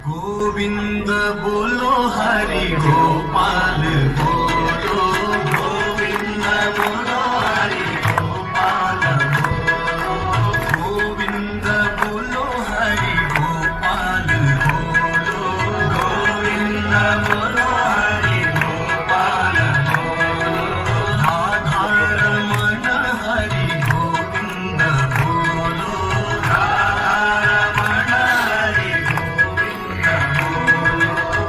गोविंद बोलो हरि गोपाल बोलो, गोविंद बोलो हरि गोपाल बोलो, गोविंद बोलो हरि गोपाल बोलो, गोविंद बोलो हरि गोपाल बोलो, राधा रमण हरि गोविंद बोलो, राधा रमण हरि गोविंद बोलो,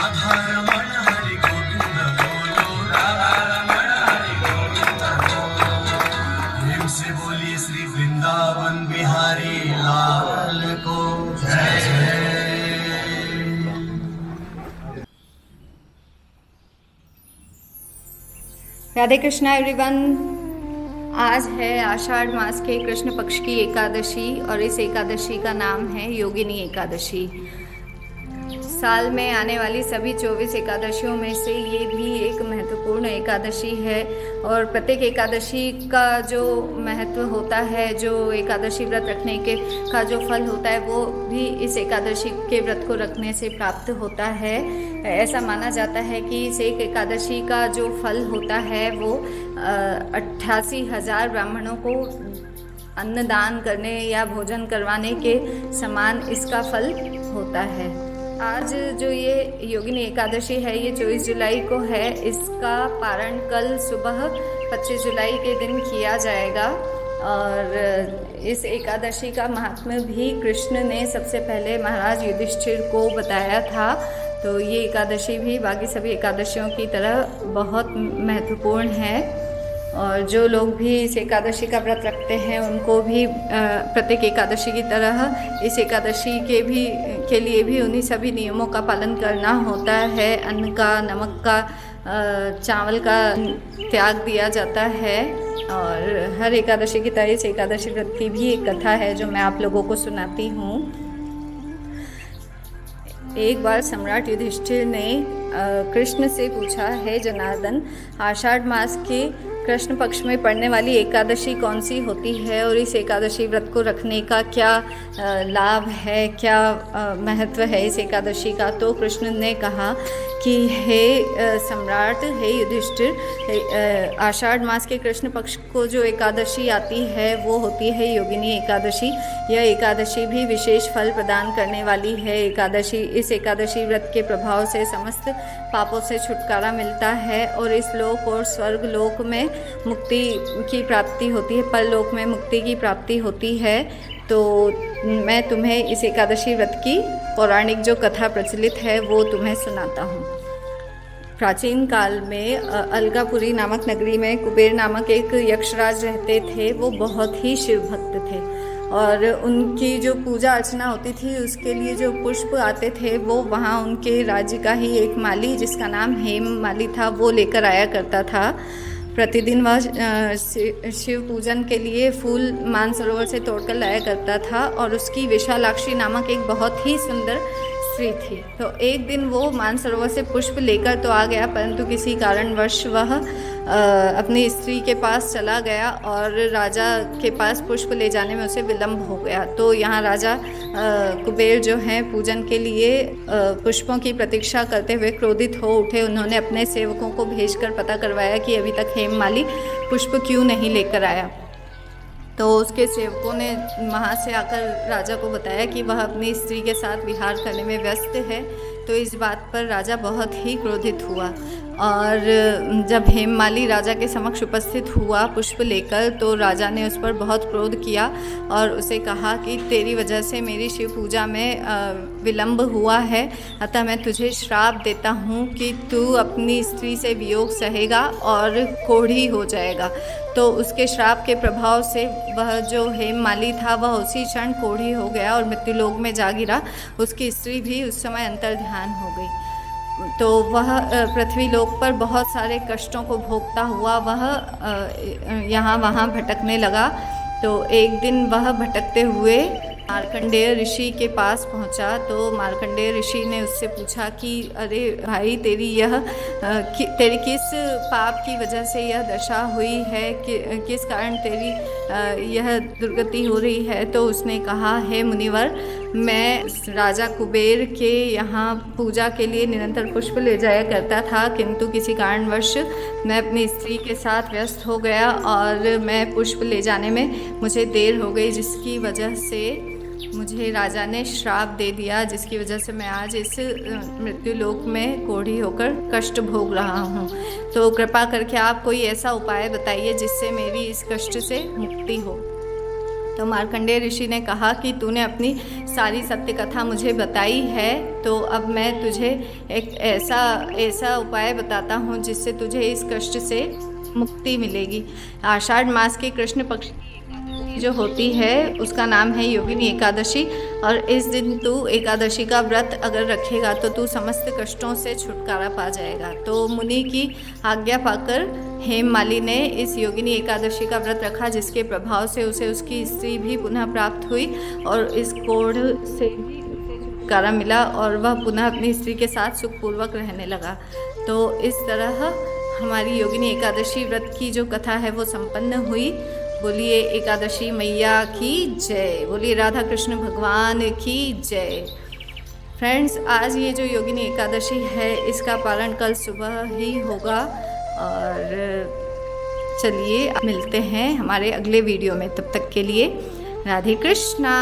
राधा रमण हरि गोविंद बोलो, राधा रमण हरि गोविंद बोलो। प्रेम से बोलिए श्री वृंदावन बिहारी लाल को जय। राधे कृष्णा एवरीवन। आज है आषाढ़ मास के कृष्ण पक्ष की एकादशी और इस एकादशी का नाम है योगिनी एकादशी। साल में आने वाली सभी 24 एकादशियों में से ये भी एक महत्वपूर्ण एकादशी है और प्रत्येक एकादशी का जो महत्व होता है, जो एकादशी व्रत रखने के का जो फल होता है, वो भी इस एकादशी के व्रत को रखने से प्राप्त होता है। ऐसा माना जाता है कि इस एक एकादशी का जो फल होता है वो 88,000 ब्राह्मणों को अन्नदान करने या भोजन करवाने के समान इसका फल होता है। आज जो ये योगिनी एकादशी है ये 24 जुलाई को है। इसका पारण कल सुबह 25 जुलाई के दिन किया जाएगा और इस एकादशी का महात्म्य भी कृष्ण ने सबसे पहले महाराज युधिष्ठिर को बताया था। तो ये एकादशी भी बाकी सभी एकादशियों की तरह बहुत महत्वपूर्ण है और जो लोग भी इस एकादशी का व्रत रखते हैं उनको भी प्रत्येक एकादशी की तरह इस एकादशी के लिए भी उन्हीं सभी नियमों का पालन करना होता है। अन्न का, नमक का, चावल का त्याग दिया जाता है और हर एकादशी की तरह इस एकादशी व्रत की भी एक कथा है जो मैं आप लोगों को सुनाती हूँ। एक बार सम्राट युधिष्ठिर ने कृष्ण से पूछा, है जनार्दन, आषाढ़ मास के कृष्ण पक्ष में पड़ने वाली एकादशी कौन सी होती है और इस एकादशी व्रत को रखने का क्या लाभ है, क्या महत्व है इस एकादशी का। तो कृष्ण ने कहा कि हे सम्राट, हे युधिष्ठिर, आषाढ़ मास के कृष्ण पक्ष को जो एकादशी आती है वो होती है योगिनी एकादशी। यह एकादशी भी विशेष फल प्रदान करने वाली है। इस एकादशी व्रत के प्रभाव से समस्त पापों से छुटकारा मिलता है और इस लोक और स्वर्ग लोक में मुक्ति की प्राप्ति होती है, परलोक में मुक्ति की प्राप्ति होती है। तो मैं तुम्हें इस एकादशी व्रत की पौराणिक जो कथा प्रचलित है वो तुम्हें सुनाता हूँ। प्राचीन काल में अलगापुरी नामक नगरी में कुबेर नामक एक यक्षराज रहते थे। वो बहुत ही शिव भक्त थे और उनकी जो पूजा अर्चना होती थी उसके लिए जो पुष्प आते थे वो वहाँ उनके राज्य का ही एक माली, जिसका नाम हेम माली था, वो लेकर आया करता था। प्रतिदिन वह शिव पूजन के लिए फूल मानसरोवर से तोड़कर लाया करता था और उसकी विशालाक्षी नामक एक बहुत ही सुंदर स्त्री थी। तो एक दिन वो मानसरोवर से पुष्प लेकर तो आ गया, परंतु किसी कारणवश वह अपनी स्त्री के पास चला गया और राजा के पास पुष्प ले जाने में उसे विलंब हो गया। तो यहाँ राजा कुबेर जो हैं पूजन के लिए पुष्पों की प्रतीक्षा करते हुए क्रोधित हो उठे। उन्होंने अपने सेवकों को भेजकर पता करवाया कि अभी तक हेम माली पुष्प क्यों नहीं लेकर आया। तो उसके सेवकों ने वहाँ से आकर राजा को बताया कि वह अपनी स्त्री के साथ विहार करने में व्यस्त है। तो इस बात पर राजा बहुत ही क्रोधित हुआ और जब हेममाली राजा के समक्ष उपस्थित हुआ पुष्प लेकर, तो राजा ने उस पर बहुत क्रोध किया और उसे कहा कि तेरी वजह से मेरी शिव पूजा में विलंब हुआ है, अतः मैं तुझे श्राप देता हूँ कि तू अपनी स्त्री से वियोग सहेगा और कोढ़ी हो जाएगा। तो उसके श्राप के प्रभाव से वह जो हेममाली था वह उसी क्षण कोढ़ी हो गया और मृत्युलोक में जा गिरा। उसकी स्त्री भी उस समय अंतर्ध्यान हो गई। तो वह पृथ्वी लोक पर बहुत सारे कष्टों को भोगता हुआ वह यहाँ वहाँ भटकने लगा। तो एक दिन वह भटकते हुए मार्कंडेय ऋषि के पास पहुंचा। तो मार्कंडेय ऋषि ने उससे पूछा कि अरे भाई, तेरी किस पाप की वजह से यह दशा हुई है, किस कारण तेरी यह दुर्गति हो रही है। तो उसने कहा, हे मुनिवर, मैं राजा कुबेर के यहाँ पूजा के लिए निरंतर पुष्प ले जाया करता था, किंतु किसी कारणवश मैं अपनी स्त्री के साथ व्यस्त हो गया और मैं पुष्प ले जाने में मुझे देर हो गई, जिसकी वजह से मुझे राजा ने श्राप दे दिया, जिसकी वजह से मैं आज इस मृत्यु लोक में कोढ़ी होकर कष्ट भोग रहा हूँ। तो कृपा करके आप कोई ऐसा उपाय बताइए जिससे मेरी इस कष्ट से मुक्ति हो। तो मार्कंडेय ऋषि ने कहा कि तूने अपनी सारी सत्य कथा मुझे बताई है, तो अब मैं तुझे एक ऐसा उपाय बताता हूँ जिससे तुझे इस कष्ट से मुक्ति मिलेगी। आषाढ़ मास के कृष्ण पक्ष जो होती है उसका नाम है योगिनी एकादशी, और इस दिन तू एकादशी का व्रत अगर रखेगा तो तू समस्त कष्टों से छुटकारा पा जाएगा। तो मुनि की आज्ञा पाकर हेममाली ने इस योगिनी एकादशी का व्रत रखा, जिसके प्रभाव से उसे उसकी स्त्री भी पुनः प्राप्त हुई और इस कोढ़ से भी उसे छुटकारा मिला और वह पुनः अपनी स्त्री के साथ सुखपूर्वक रहने लगा। तो इस तरह हमारी योगिनी एकादशी व्रत की जो कथा है वो संपन्न हुई। बोलिए एकादशी मैया की जय, बोलिए राधा कृष्ण भगवान की जय। फ्रेंड्स, आज ये जो योगिनी एकादशी है इसका पालन कल सुबह ही होगा, और चलिए मिलते हैं हमारे अगले वीडियो में। तब तक के लिए राधे कृष्णा।